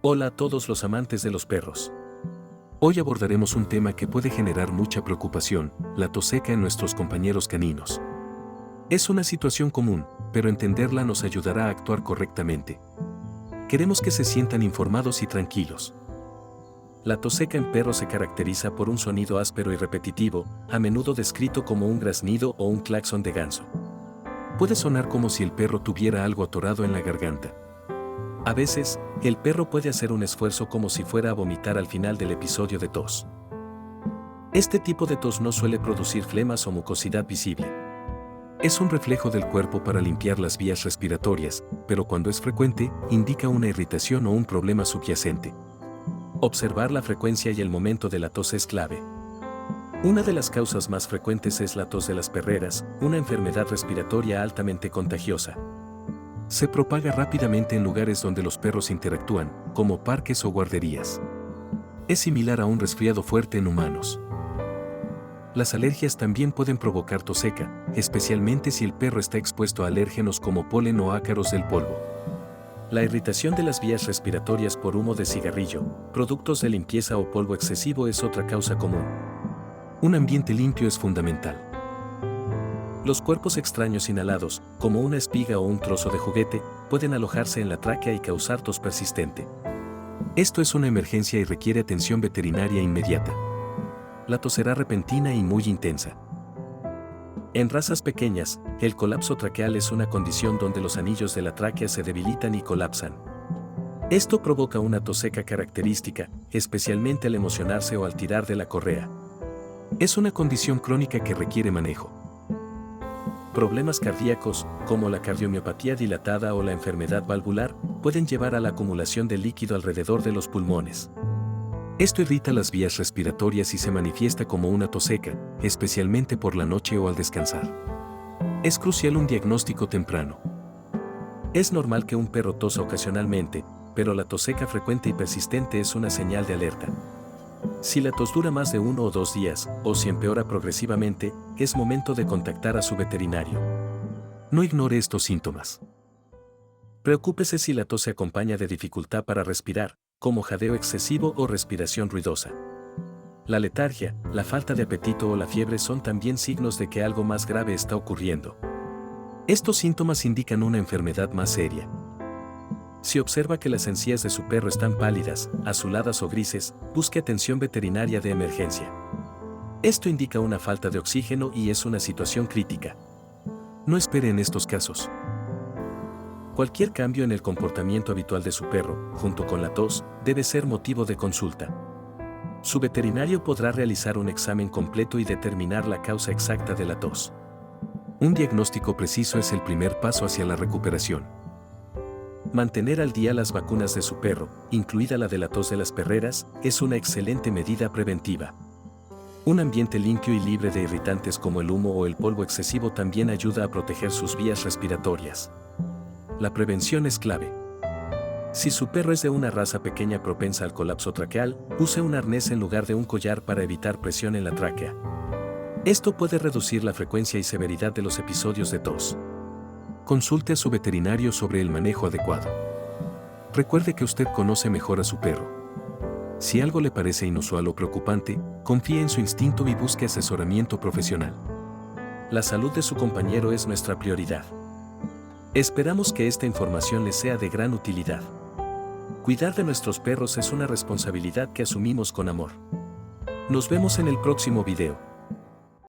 Hola a todos los amantes de los perros. Hoy abordaremos un tema que puede generar mucha preocupación, la tos seca en nuestros compañeros caninos. Es una situación común, pero entenderla nos ayudará a actuar correctamente. Queremos que se sientan informados y tranquilos. La tos seca en perros se caracteriza por un sonido áspero y repetitivo, a menudo descrito como un graznido o un claxon de ganso. Puede sonar como si el perro tuviera algo atorado en la garganta. A veces, el perro puede hacer un esfuerzo como si fuera a vomitar al final del episodio de tos. Este tipo de tos no suele producir flemas o mucosidad visible. Es un reflejo del cuerpo para limpiar las vías respiratorias, pero cuando es frecuente, indica una irritación o un problema subyacente. Observar la frecuencia y el momento de la tos es clave. Una de las causas más frecuentes es la tos de las perreras, una enfermedad respiratoria altamente contagiosa. Se propaga rápidamente en lugares donde los perros interactúan, como parques o guarderías. Es similar a un resfriado fuerte en humanos. Las alergias también pueden provocar tos seca, especialmente si el perro está expuesto a alérgenos como polen o ácaros del polvo. La irritación de las vías respiratorias por humo de cigarrillo, productos de limpieza o polvo excesivo es otra causa común. Un ambiente limpio es fundamental. Los cuerpos extraños inhalados, como una espiga o un trozo de juguete, pueden alojarse en la tráquea y causar tos persistente. Esto es una emergencia y requiere atención veterinaria inmediata. La tos será repentina y muy intensa. En razas pequeñas, el colapso traqueal es una condición donde los anillos de la tráquea se debilitan y colapsan. Esto provoca una tos seca característica, especialmente al emocionarse o al tirar de la correa. Es una condición crónica que requiere manejo. Problemas cardíacos, como la cardiomiopatía dilatada o la enfermedad valvular, pueden llevar a la acumulación de líquido alrededor de los pulmones. Esto irrita las vías respiratorias y se manifiesta como una tos seca, especialmente por la noche o al descansar. Es crucial un diagnóstico temprano. Es normal que un perro tosa ocasionalmente, pero la tos seca frecuente y persistente es una señal de alerta. Si la tos dura más de 1 o 2 días, o si empeora progresivamente, es momento de contactar a su veterinario. No ignore estos síntomas. Preocúpese si la tos se acompaña de dificultad para respirar, como jadeo excesivo o respiración ruidosa. La letargia, la falta de apetito o la fiebre son también signos de que algo más grave está ocurriendo. Estos síntomas indican una enfermedad más seria. Si observa que las encías de su perro están pálidas, azuladas o grises, busque atención veterinaria de emergencia. Esto indica una falta de oxígeno y es una situación crítica. No espere en estos casos. Cualquier cambio en el comportamiento habitual de su perro, junto con la tos, debe ser motivo de consulta. Su veterinario podrá realizar un examen completo y determinar la causa exacta de la tos. Un diagnóstico preciso es el primer paso hacia la recuperación. Mantener al día las vacunas de su perro, incluida la de la tos de las perreras, es una excelente medida preventiva. Un ambiente limpio y libre de irritantes como el humo o el polvo excesivo también ayuda a proteger sus vías respiratorias. La prevención es clave. Si su perro es de una raza pequeña propensa al colapso traqueal, use un arnés en lugar de un collar para evitar presión en la tráquea. Esto puede reducir la frecuencia y severidad de los episodios de tos. Consulte a su veterinario sobre el manejo adecuado. Recuerde que usted conoce mejor a su perro. Si algo le parece inusual o preocupante, confíe en su instinto y busque asesoramiento profesional. La salud de su compañero es nuestra prioridad. Esperamos que esta información les sea de gran utilidad. Cuidar de nuestros perros es una responsabilidad que asumimos con amor. Nos vemos en el próximo video.